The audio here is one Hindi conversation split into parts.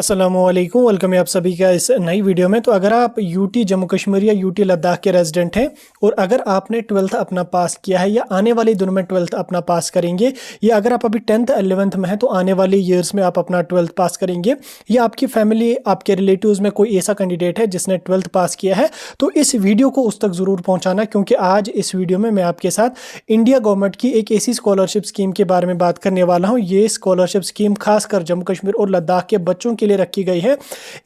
अस्सलामुअलैकुम, वेलकम है आप सभी का इस नई वीडियो में। तो अगर आप यूटी जम्मू कश्मीर या यूटी लद्दाख के रेजिडेंट हैं और अगर आपने 12th अपना पास किया है या आने वाले दिनों में 12th अपना पास करेंगे, या अगर आप अभी 10th 11th में हैं तो आने वाले ईयर्स में आप अपना 12th पास करेंगे, या आपकी फैमिली आपके रिलेटिव्स में कोई ऐसा कैंडिडेट है जिसने 12th पास किया है, तो इस वीडियो को उस तक ज़रूर पहुँचाना, क्योंकि आज इस वीडियो में मैं आपके साथ इंडिया गवर्नमेंट की एक ऐसी स्कॉलरशिप स्कीम के बारे में बात करने वाला हूँ। ये स्कॉलरशिप स्कीम खासकर जम्मू कश्मीर और लद्दाख के बच्चों के लिए रखी गई है।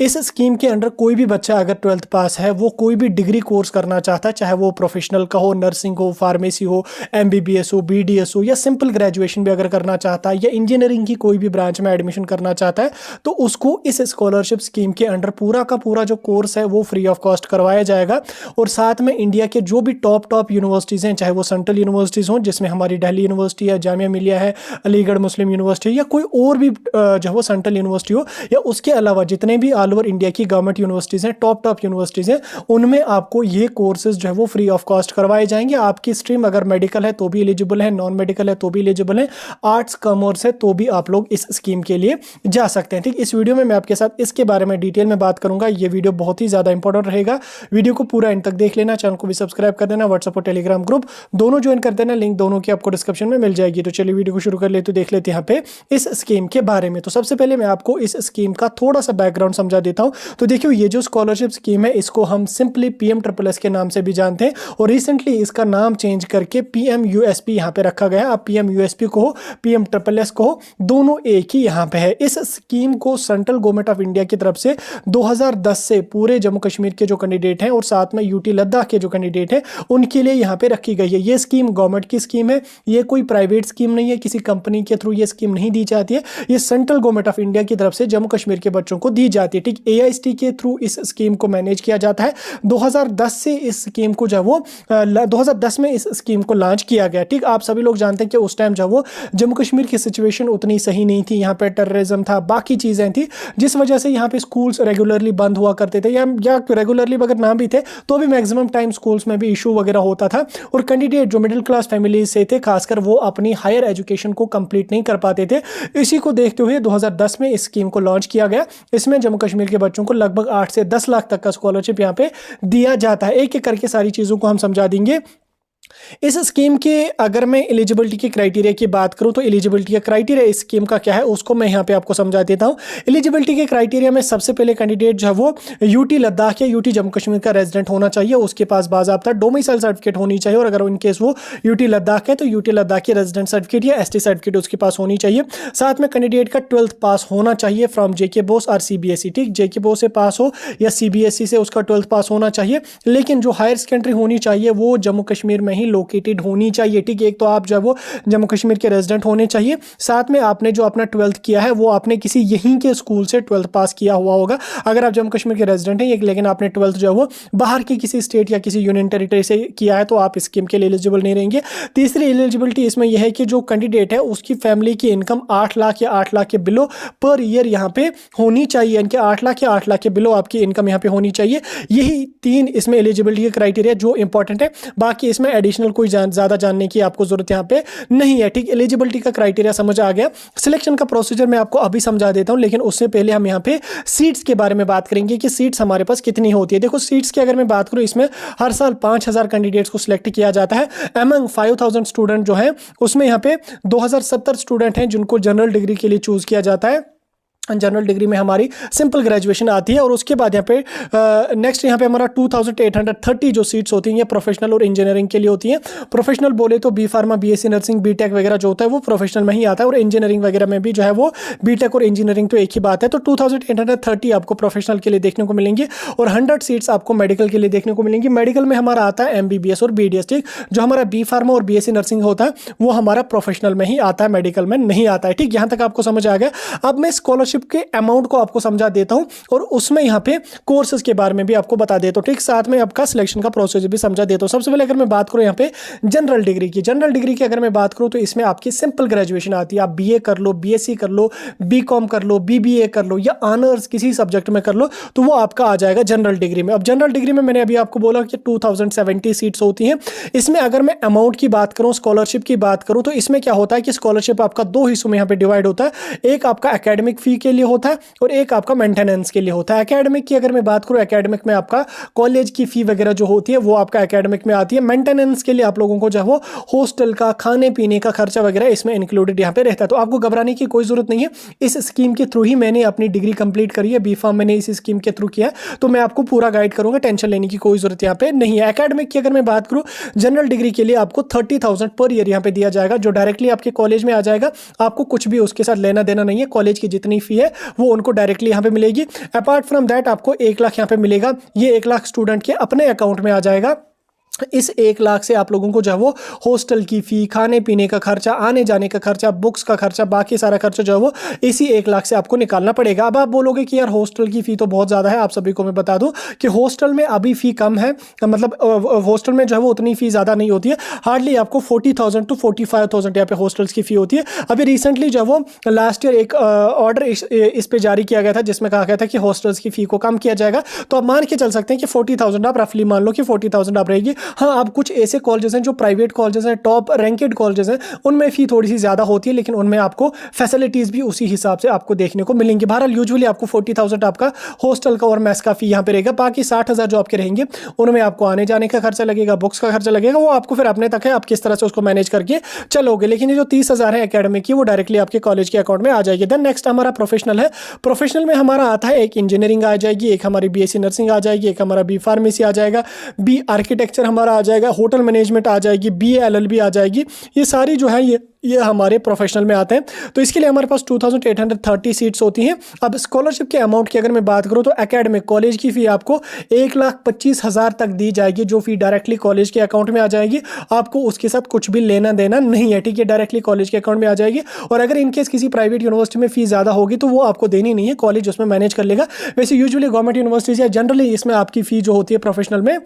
इस स्कीम के अंडर कोई भी बच्चा अगर 12th पास है, वो कोई भी डिग्री कोर्स करना चाहता है, चाहे वो प्रोफेशनल का हो, नर्सिंग हो, फार्मेसी हो, एमबीबीएस हो, बीडीएस हो, या सिंपल ग्रेजुएशन भी अगर करना चाहता है, या इंजीनियरिंग की कोई भी ब्रांच में एडमिशन करना चाहता है, तो उसको इस स्कॉलरशिप स्कीम के अंडर पूरा का पूरा जो कोर्स है वो फ्री ऑफ कॉस्ट करवाया जाएगा। और साथ में इंडिया के जो भी टॉप यूनिवर्सिटीज़ हैं, चाहे वो सेंट्रल यूनिवर्सिटीज़ हों जिसमें हमारी दिल्ली यूनिवर्सिटी है, जामिया मिलिया है, अलीगढ़ मुस्लिम यूनिवर्सिटी, या कोई और भी जो वो सेंट्रल यूनिवर्सिटी हो, या उसके अलावा जितने भी ऑल ओवर इंडिया की गवर्नमेंट यूनिवर्सिटीज़ हैं, टॉप यूनिवर्सिटीज़ हैं, उनमें आपको ये कोर्सेज जो है वो फ्री ऑफ कॉस्ट करवाए जाएंगे। आपकी स्ट्रीम अगर मेडिकल है तो भी एलिजिबल है, नॉन मेडिकल है तो भी एलिजिबल है, आर्ट्स कॉमर्स है तो भी आप लोग इस स्कीम के लिए जा सकते हैं। ठीक, इस वीडियो में मैं आपके साथ इसके बारे में डिटेल में बात करूंगा। ये वीडियो बहुत ही ज़्यादा इंपॉर्टेंट रहेगा, वीडियो को पूरा एंड तक देख लेना। चैनल को भी सब्सक्राइब कर देना, व्हाट्सएप और टेलीग्राम ग्रुप दोनों ज्वाइन कर देना, लिंक दोनों की आपको डिस्क्रिप्शन में मिल जाएगी। तो चलिए वीडियो को शुरू कर लेते, देख लेते हैं यहाँ पे इस स्कीम के बारे में। तो सबसे पहले मैं आपको इस स्कीम का थोड़ा सा बैकग्राउंड समझा देता हूं। तो देखियो, ये जो स्कॉलरशिप स्कीम है इसको हम सिंपली PMSSS के नाम से भी जानते हैं, और रिसेंटली इसका नाम चेंज करके PMUSP यहाँ पे रखा गया है। आप PMUSP को हो, PMSSS को हो, दोनों एक ही यहाँ पे है। इस स्कीम को सेंट्रल गवर्नमेंट ऑफ इंडिया की तरफ से 2010 से पूरे जम्मू कश्मीर के जो कैंडिडेट हैं और साथ में यूटी लद्दाख के जो कैंडिडेट हैं उनके लिए यहाँ पे रखी गई है। ये स्कीम गवर्नमेंट की स्कीम है, ये कोई प्राइवेट स्कीम नहीं है, किसी कंपनी के थ्रू ये स्कीम नहीं दी जाती है। ये सेंट्रल गवर्नमेंट ऑफ इंडिया की तरफ से जम्मू कश्मीर के बच्चों को दी जाती है। ठीक, AIST के थ्रू इस स्कीम को मैनेज किया जाता है। 2010 से इस स्कीम को जो वो 2010 में इस स्कीम को लॉन्च किया गया। ठीक, आप सभी लोग जानते हैं कि उस टाइम जो वो जम्मू कश्मीर की सिचुएशन उतनी सही नहीं थी, यहाँ पे टेररिज्म था, बाकी चीज़ें थी, जिस वजह से यहाँ पे स्कूल्स रेगुलरली बंद हुआ करते थे, या रेगुलरली अगर ना भी थे तो भी मैक्सिमम टाइम स्कूल्स में भी इशू वगैरह होता था, और कैंडिडेट जो मिडिल क्लास फैमिली से थे खासकर वो अपनी हायर एजुकेशन को कंप्लीट नहीं कर पाते थे। इसी को देखते हुए 2010 में इस स्कीम को लॉन्च किया गया। इसमें जम्मू कश्मीर के बच्चों को लगभग 8 से 10 लाख तक का स्कॉलरशिप यहाँ पे दिया जाता है। एक एक करके सारी चीज़ों को हम समझा देंगे। इस स्कीम के अगर मैं एलिजिबिलिटी के क्राइटेरिया की बात करूं तो एलिजिबिलिटी का क्राइटेरिया इस स्कीम का क्या है उसको मैं यहां पे आपको समझा देता हूं। एलिजिबिलिटी के क्राइटेरिया में सबसे पहले कैंडिडेट जो है वो यूटी लद्दाख या यूटी जम्मू कश्मीर का रेजिडेंट होना चाहिए, उसके पास बाज़ाब्ता डोमिसाइल सर्टिफिकेट होनी चाहिए, और अगर इनकेस वो यूटी लद्दाख है तो यूटी लद्दाख की रेजिडेंट सर्टिफिकेट या ST सर्टिफिकेट उसके पास होनी चाहिए। साथ में कैंडिडेट का 12th पास होना चाहिए फ्रॉम JK बोस और CBSE। ठीक, JK बोस से पास हो या CBSE से उसका 12th पास होना चाहिए, लेकिन जो हायर सेकेंडरी होनी चाहिए वो जम्मू कश्मीर में ही लोकेटेड होनी चाहिए। ठीक, एक तो आप जो है वो जम्मू कश्मीर के रेजिडेंट होने चाहिए, साथ में आपने जो अपना 12th किया है वो आपने किसी यहीं के स्कूल से 12th पास किया हुआ होगा। अगर आप जम्मू कश्मीर के रेजिडेंट हैं लेकिन आपने 12th जो है वो बाहर की किसी स्टेट या किसी यूनियन टेरिटरी से किया है तो आप इस स्कीम के लिए एलिजिबल नहीं रहेंगे। तीसरी एलिजिबिलिटी इसमें यह है कि जो कैंडिडेट है उसकी फैमिली की इनकम 8 लाख या 8 लाख के बिलो पर ईयर यहाँ पे होनी चाहिए, यानी कि 8 लाख या 8 लाख के बिलो आपकी इनकम यहाँ पे होनी चाहिए। यही 3 इसमें एलिजिबिलिटी के क्राइटेरिया जो इंपॉर्टेंट है, बाकी इसमें एडिशनल कोई ज़्यादा जानने की आपको जरूरत यहाँ पे नहीं है। ठीक, एलिजिबिलिटी का क्राइटेरिया समझ आ गया। सिलेक्शन का प्रोसीजर मैं आपको अभी समझा देता हूं, लेकिन उससे पहले हम यहाँ पे सीट्स के बारे में बात करेंगे कि सीट्स हमारे पास कितनी होती है। देखो, सीट्स की अगर मैं बात करूं इसमें हर साल 5000 कैंडिडेट्स को सिलेक्ट किया जाता है। अमंग 5000 स्टूडेंट जो है उसमें यहाँ पे 2070 स्टूडेंट हैं जिनको जनरल डिग्री के लिए चूज किया जाता है। जनरल डिग्री में हमारी सिंपल ग्रेजुएशन आती है, और उसके बाद यहाँ पे नेक्स्ट यहाँ पे हमारा 2830 जो सीट्स होती हैं ये प्रोफेशनल और इंजीनियरिंग के लिए होती हैं। प्रोफेशनल बोले तो B pharma, BSc nursing, BTech वगैरह जो होता है वो प्रोफेशनल में ही आता है, और इंजीनियरिंग वगैरह में भी जो है वो BTech और इंजीनियरिंग तो एक ही बात है। तो 2830 आपको प्रोफेशनल के लिए देखने को मिलेंगी, और 100 सीट्स आपको मेडिकल के लिए देखने को मिलेंगी। मेडिकल में हमारा आता है MBBS और BDS। ठीक, जो हमारा B फार्मा और BSc नर्सिंग होता है वो हमारा प्रोफेशनल में ही आता है, मेडिकल में नहीं आता है। ठीक, यहाँ तक आपको समझ आ गया। अब मैं स्कॉलरशिप के अमाउंट को आपको समझा देता हूं, और उसमें यहां पे कोर्सेज के बारे में भी आपको बता देता हूं। ठीक, साथ में आपका सिलेक्शन का प्रोसीजर भी समझा देता हूं। सबसे पहले अगर मैं बात करूं यहां पे जनरल डिग्री की अगर मैं बात करूं तो इसमें आपकी सिंपल ग्रेजुएशन आती है। आप BA कर लो, BSc कर लो, BCom कर लो, BBA कर लो, या ऑनर्स किसी सब्जेक्ट में कर लो, तो वो आपका आ जाएगा जनरल डिग्री में। अब जनरल डिग्री में मैंने अभी आपको बोला कि 2070 सीट्स होती हैं। इसमें अगर मैं अमाउंट की बात करूं, स्कॉलरशिप की बात करूं, तो इसमें क्या होता है कि स्कॉलरशिप आपका 2 हिस्सों में यहाँ पे डिवाइड होता है। एक आपका एकेडमिक फी के लिए होता है और एक आपका मेंटेनेंस के लिए होता है। एकेडमिक की अगर मैं बात करूँ, एकेडमिक में आपका कॉलेज की फ़ी वगैरह जो होती है वो आपका एकेडमिक में आती है। मेंटेनेंस के लिए आप लोगों को जो है वो हॉस्टल का, खाने पीने का खर्चा वगैरह इसमें इंक्लूडेड यहाँ पे रहता है। तो आपको घबराने की कोई ज़रूरत नहीं है। इस स्कीम के थ्रू ही मैंने अपनी डिग्री कंप्लीट करी है, B.Pharm मैंने इस स्कीम के थ्रू किया है, तो मैं आपको पूरा गाइड करूँगा, टेंशन लेने की कोई ज़रूरत यहाँ पे नहीं है। एकेडमिक की अगर मैं बात करूँ, जनरल डिग्री के लिए आपको 30,000 पर ईयर यहाँ पे दिया जाएगा, जो डायरेक्टली आपके कॉलेज में आ जाएगा। आपको कुछ भी उसके साथ लेना देना नहीं है, कॉलेज की जितनी फी है वो उनको डायरेक्टली यहाँ पे मिलेगी। अपार्ट फ्रॉम दैट आपको 1 लाख यहाँ पे मिलेगा। ये 1 लाख स्टूडेंट के अपने अकाउंट में आ जाएगा। इस 1 लाख से आप लोगों को जो है वो हॉस्टल की फ़ी, खाने पीने का खर्चा, आने जाने का खर्चा, बुक्स का खर्चा, बाकी सारा खर्चा जो है वो इसी 1 लाख से आपको निकालना पड़ेगा। अब आप बोलोगे कि यार हॉस्टल की फ़ी तो बहुत ज़्यादा है। आप सभी को मैं बता दूं कि हॉस्टल में अभी फ़ी कम है, मतलब हॉस्टल में जो है वो उतनी फ़ी ज़्यादा नहीं होती है। हार्डली आपको 40,000 टू 45,000 यहाँ पे हॉस्टल्स की फ़ी होती है। अभी रिसेंटली जो है वो लास्ट ईयर एक ऑर्डर इस पर जारी किया गया था, जिसमें कहा गया था कि हॉस्टल्स की फ़ी को कम किया जाएगा। तो आप मान के चल सकते हैं कि 40,000 आप रफली मान लो कि 40,000 आप रहेगी। हाँ, अब कुछ ऐसे कॉलेजेस हैं जो प्राइवेट कॉलेजेस हैं, टॉप रैंकेड कॉलेजेस हैं, उनमें फ़ी थोड़ी सी ज़्यादा होती है, लेकिन उनमें आपको फैसिलिटीज़ भी उसी हिसाब से आपको देखने को मिलेंगी। बहरहाल यूजुअली आपको 40,000 आपका हॉस्टल का और मेस का फ़ी यहाँ पे रहेगा। बाकी 60,000 जो आपके रहेंगे उनमें आपको आने जाने का खर्चा लगेगा, बुक्स का खर्चा लगेगा, वो आपको फिर अपने तक है, आप किस तरह से उसको मैनेज करके चलोगे। लेकिन ये जो 30,000 है एकेडमिक की, वो डायरेक्टली आपके कॉलेज के अकाउंट में आ जाएगी। देन नेक्स्ट हमारा प्रोफेशनल है। प्रोफेशनल में हमारा आता है, एक इंजीनियरिंग आ जाएगी, एक हमारी BSc नर्सिंग आ जाएगी, एक हमारा B फार्मेसी आ जाएगा, B आर्किटेक्चर हमारा आ जाएगा, होटल मैनेजमेंट आ जाएगी, BA LLB आ जाएगी। ये सारी जो है ये हमारे प्रोफेशनल में आते हैं। तो इसके लिए हमारे पास 2830 सीट्स होती हैं। अब स्कॉलरशिप के अमाउंट की अगर मैं बात करूँ तो एकेडमिक कॉलेज की फ़ी आपको 1,25,000 तक दी जाएगी, जो फ़ी डायरेक्टली कॉलेज के अकाउंट में आ जाएगी। आपको उसके साथ कुछ भी लेना देना नहीं है, ठीक है, डायरेक्टली कॉलेज के अकाउंट में आ जाएगी। और अगर इनकेस किसी प्राइवेट यूनिवर्सिटी में फ़ी ज़्यादा होगी तो वो आपको देनी नहीं है, कॉलेज उसमें मैनेज कर लेगा। वैसे यूजुअली गवर्नमेंट यूनिवर्सिटीज़ या जनरली इसमें आपकी फ़ी जो होती है प्रोफेशनल में,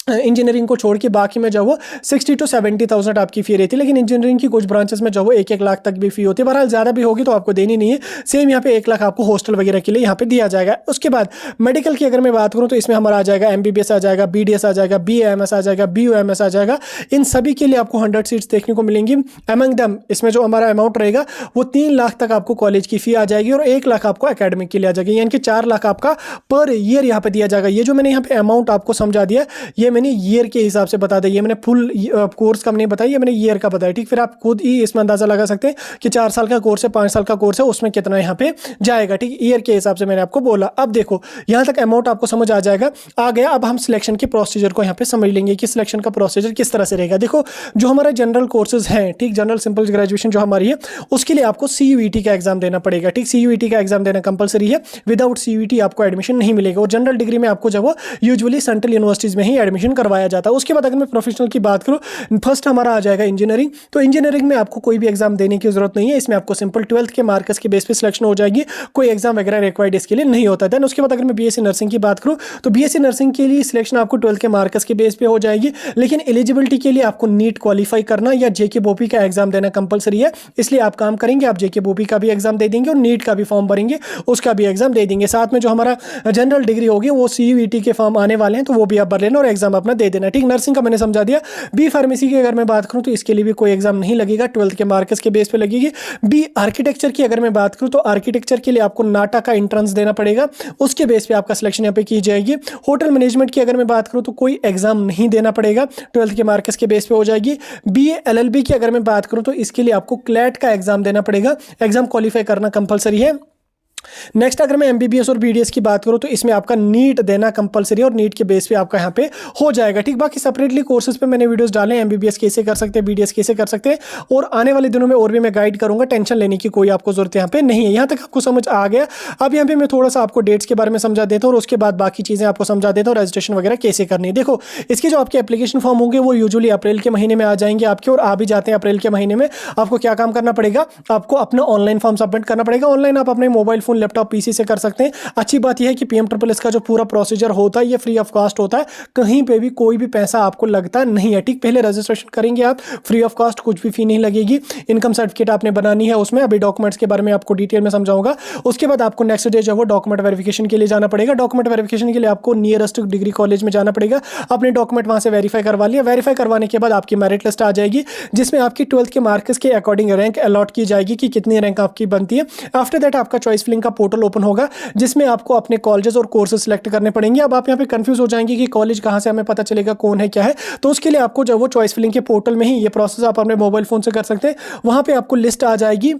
इंजीनियरिंग को छोड़ के बाकी में जो वो 60,000 to 70,000 आपकी फ़ी रहती है। लेकिन इंजीनियरिंग की कुछ ब्रांचेस में जो वो 1-1 लाख तक भी फ़ी होती है। बहरहाल ज़्यादा भी होगी तो आपको देनी नहीं है। सेम यहाँ पे 1 लाख आपको हॉस्टल वगैरह के लिए यहाँ पे दिया जाएगा। उसके बाद मेडिकल की अगर मैं बात करूँ तो इसमें हमारा आ जाएगा MBBS आ जाएगा, BDS आ जाएगा, BAMS आ जाएगा, BUMS आ जाएगा। इन सभी के लिए आपको 100 सीट्स देखने को मिलेंगी। अमंग दम इसमें जो हमारा अमाउंट रहेगा वो 3 लाख तक आपको कॉलेज की फ़ी आ जाएगी और 1 लाख आपको एकेडमिक के लिए आ जाएगी, यानी कि 4 लाख आपका पर ईयर यहाँ पे दिया जाएगा। ये जो मैंने यहाँ पे अमाउंट आपको समझा दिया, ये मैंने ईयर के हिसाब से बता दें, ये मैंने फुल कोर्स का नहीं बताया, ये मैंने ईयर का बताया, ठीक। फिर आप खुद ही इसमें अंदाजा लगा सकते हैं कि 4 साल का कोर्स है, 5 साल का कोर्स है, उसमें कितना यहाँ पे जाएगा, ठीक। ईयर के हिसाब से मैंने आपको बोला। अब देखो यहाँ तक अमाउंट आपको समझ आ जाएगा, आ गया। अब हम सिलेक्शन के प्रोसीजर को यहाँ पे समझ लेंगे कि सिलेक्शन का प्रोसीजर किस तरह से रहेगा। देखो जो हमारे जनरल कोर्सेज हैं, ठीक, जनरल सिंपल ग्रेजुएशन जो हमारी है, उसके लिए आपको CUET का एग्जाम देना पड़ेगा, ठीक। CUET का एग्जाम देना कंपलसरी है। विदाउट CUET आपको एडमिशन नहीं मिलेगा। और जनरल डिग्री में आपको जब वो यूजुअली सेंट्रल यूनिवर्सिटीज में ही एडमिशन करवाया जाता है। उसके बाद अगर मैं प्रोफेशनल की बात करूँ, फर्स्ट हमारा आ जाएगा इंजीनियरिंग। तो इंजीनियरिंग में आपको कोई भी एग्जाम देने की जरूरत नहीं है, इसमें आपको सिंपल 12th के मार्क्स के बेस पे सिलेक्शन हो जाएगी, कोई एग्जाम वगैरह रिक्वायर्ड इसके लिए नहीं होता है। देन उसके बाद अगर मैं BSc नर्सिंग की बात करूँ तो BSc नर्सिंग के लिए सिलेक्शन आपको 12th के मार्क्स के बेस पे हो जाएगी, लेकिन एलिजिबिलिटी के लिए आपको नीट क्वालिफाई करना या JKBOP का एग्जाम देना कंपलसरी है। इसलिए आप काम करेंगे, आप JKBOP का भी एग्जाम दे देंगे और नीट का भी फॉर्म भरेंगे, उसका भी एग्जाम दे देंगे। साथ में जो हमारा जनरल डिग्री होगी वो CUET के फॉर्म आने वाले हैं, तो वो भी आप भर लेना और एग्जाम अपना दे देना, ठीक। नर्सिंग का मैंने समझा दिया। B फार्मेसी की अगर मैं बात करूं तो इसके लिए भी कोई एग्जाम नहीं लगेगा, 12th के मार्क्स के बेस पे लगेगी। B आर्किटेक्चर की अगर मैं बात करूं तो आर्किटेक्चर के लिए आपको नाटा का एंट्रेंस देना पड़ेगा, उसके बेस पे आपका सिलेक्शन यहाँ पे की जाएगी। होटल मैनेजमेंट की अगर मैं बात करूं तो कोई एग्जाम नहीं देना पड़ेगा, 12th के मार्क्स के बेस पे हो जाएगी। BA LLB की अगर मैं बात करूं तो इसके लिए आपको क्लैट का एग्जाम देना पड़ेगा, एग्जाम क्वालिफाई करना कंपलसरी है। नेक्स्ट अगर मैं MBBS और BDS की बात करूं तो इसमें आपका नीट देना कंपलसरी और नीट के बेस पे आपका यहाँ पे हो जाएगा, ठीक। बाकी सेपरेटली कोर्सेज पे मैंने वीडियोस डाले हैं, MBBS कैसे कर सकते हैं, BDS कैसे कर सकते हैं, और आने वाले दिनों में और भी मैं गाइड करूंगा। टेंशन लेने की कोई आपको जरूरत यहाँ पे नहीं है। यहाँ तक आपको समझ आ गया। अब यहाँ पे मैं थोड़ा सा आपको डेट्स के बारे में समझा देता हूँ और उसके बाद बाकी चीजें आपको समझा देता हूँ, रजिस्ट्रेशन वगैरह कैसे करनी है। देखो इसके जो आपके एप्लीकेशन फॉर्म होंगे वो यूजुअली अप्रैल के महीने में आ जाएंगे आपके, और आ भी जाते हैं अप्रैल के महीने में। आपको क्या काम करना पड़ेगा, आपको अपना ऑनलाइन फॉर्म सबमिट करना पड़ेगा। ऑनलाइन आप अपने मोबाइल फोन, लैपटॉप, PC से कर सकते हैं। अच्छी बात यह है कि PMSSS का जो पूरा प्रोसीजर होता है ये फ्री ऑफ कॉस्ट होता है, कहीं पे भी कोई भी पैसा आपको लगता नहीं है, ठीक। पहले रजिस्ट्रेशन करेंगे आप फ्री ऑफ कॉस्ट, कुछ भी फी नहीं लगेगी। इनकम सर्टिफिकेट आपने बनानी है, उसमें अभी डॉक्यूमेंट्स के बारे में आपको डिटेल में समझाऊंगा। उसके बाद आपको नेक्स्ट डे जो है डॉक्यूमेंट वेरिफिकेशन के लिए जाना पड़ेगा। डॉक्यूमेंट वेरिफिकेशन के लिए आपको नियरेस्ट डिग्री कॉलेज में जाना पड़ेगा, अपने डॉक्यूमेंट वहां से वेरीफाई करवा लिया। वेरीफाई करवाने के बाद आपकी मेरिट लिस्ट आ जाएगी, जिसमें आपकी 12th के मार्क्स के अकॉर्डिंग रैंक अलॉट की जाएगी कि कितनी रैंक आपकी बनती है। आफ्टर दैट आपका चॉइस फिलिंग लिंक का पोर्टल ओपन होगा जिसमें आपको अपने कॉलेजेस और कोर्सेज सेलेक्ट करने पड़ेंगे। अब आप यहाँ पे कंफ्यूज हो जाएंगे कि कॉलेज कहाँ से हमें पता चलेगा कौन है क्या है, तो उसके लिए आपको जो वो चॉइस फिलिंग के पोर्टल में ही ये प्रोसेस आप अपने मोबाइल फोन से कर सकते हैं। वहाँ पे आपको लिस्ट आ जाएगी।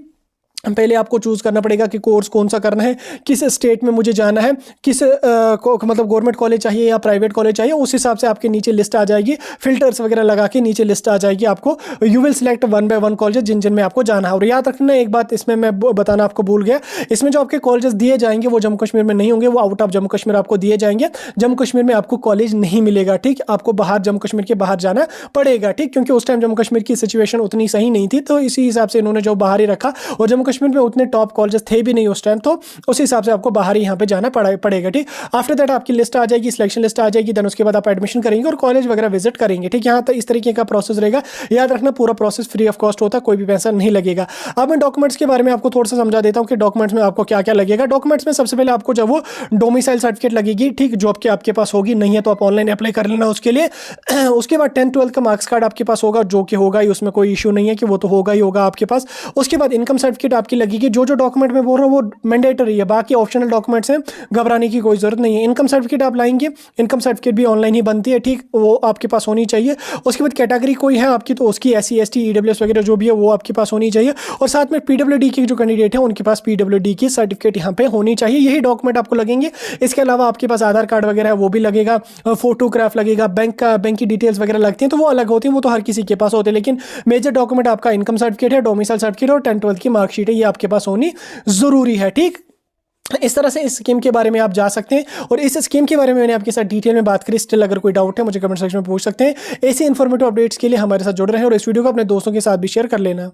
पहले आपको चूज़ करना पड़ेगा कि कोर्स कौन सा करना है, किस स्टेट में मुझे जाना है, किस मतलब गवर्नमेंट कॉलेज चाहिए या प्राइवेट कॉलेज चाहिए, उस हिसाब से आपके नीचे लिस्ट आ जाएगी। फिल्टर्स वगैरह लगा के नीचे लिस्ट आ जाएगी आपको। You will select 1 by 1 college जिन जिन में आपको जाना है। और याद रखना एक बात इसमें मैं बताना आपको भूल गया, इसमें जो आपके कॉलेजेस दिए जाएंगे वो जम्मू कश्मीर में नहीं होंगे, वो आउट ऑफ जम्मू कश्मीर आपको दिए जाएंगे। जम्मू कश्मीर में आपको कॉलेज नहीं मिलेगा, ठीक, आपको बाहर जम्मू कश्मीर के बाहर जाना पड़ेगा, ठीक, क्योंकि उस टाइम जम्मू कश्मीर की सिचुएशन उतनी सही नहीं थी, तो इसी हिसाब से इन्होंने जो बाहर ही रखा। और जम्मू कश्मीर में उतने टॉप कॉलेजेस थे भी नहीं उस टाइम, तो उस हिसाब से आपको बाहर ही यहाँ पे जाना पड़ेगा, ठीक। आफ्टर दैट आपकी लिस्ट आ जाएगी, सिलेक्शन लिस्ट आ जाएगी, देन उसके बाद आप एडमिशन करेंगे और कॉलेज वगैरह विजिट करेंगे, ठीक। यहाँ तक इस तरीके का प्रोसेस रहेगा। याद रखना पूरा प्रोसेस फ्री ऑफ कॉस्ट होता है, कोई भी पैसा नहीं लगेगा। अब मैं डॉक्यूमेंट्स के बारे में आपको थोड़ा सा समझा देता हूँ कि डॉक्यूमेंट्स में आपको क्या क्या लगेगा। डॉक्यूमेंट्स में सबसे पहले आपको जब वो डोमिसाइल सर्टिफिकेट लगेगी, ठीक, जो आपके पास होगी, नहीं है तो आप ऑनलाइन अप्लाई कर लेना उसके लिए। उसके बाद 10th-12th का मार्क्स कार्ड आपके पास होगा, जो कि होगा ही, उसमें कोई इशू नहीं है कि वो तो होगा ही होगा आपके पास। उसके बाद इनकम सर्टिफिकेट आपकी लगेगी। जो डॉक्यूमेंट में बोल रहा हूँ वो मैंडेटरी है, बाकी ऑप्शनल डॉक्यूमेंट्स हैं, घबराने की कोई जरूरत नहीं है। इनकम सर्टिफिकेट आप लाएंगे, इनकम सर्टिफिकेट भी ऑनलाइन ही बनती है, ठीक, वो आपके पास होनी चाहिए। उसके बाद कैटेगरी कोई है आपकी तो उसकी SC ST EWS वगैरह जो भी है वो आपके पास होनी चाहिए। और साथ में PWD की जो कैंडिडेट है उनके पास PWD की सर्टिफिकेट यहाँ पे होनी चाहिए। यही डॉक्यूमेंट आपको लगेंगे। इसके अलावा आपके पास आधार कार्ड वगैरह है वो भी लगेगा, फोटोग्राफ लगेगा, बैंक की डिटेल्स वगैरह लगती हैं, तो वो अलग होती हैं, वो तो हर किसी के पास होते हैं। लेकिन मेजर डॉक्यूमेंट आपका इनकम सर्टिफिकेट है, डोमिसाइल सर्टिफिकेट और 10th-12th की मार्कशीट है, ये आपके पास होनी जरूरी है, ठीक। इस तरह से इस स्कीम के बारे में आप जा सकते हैं। और इस स्कीम के बारे में मैंने आपके साथ डिटेल में बात करी। स्टिल अगर कोई डाउट है मुझे कमेंट सेक्शन में पूछ सकते हैं। ऐसे इन्फॉर्मेटिव अपडेट्स के लिए हमारे साथ जुड़ रहे हैं और इस वीडियो को अपने दोस्तों के साथ भी शेयर कर लेना।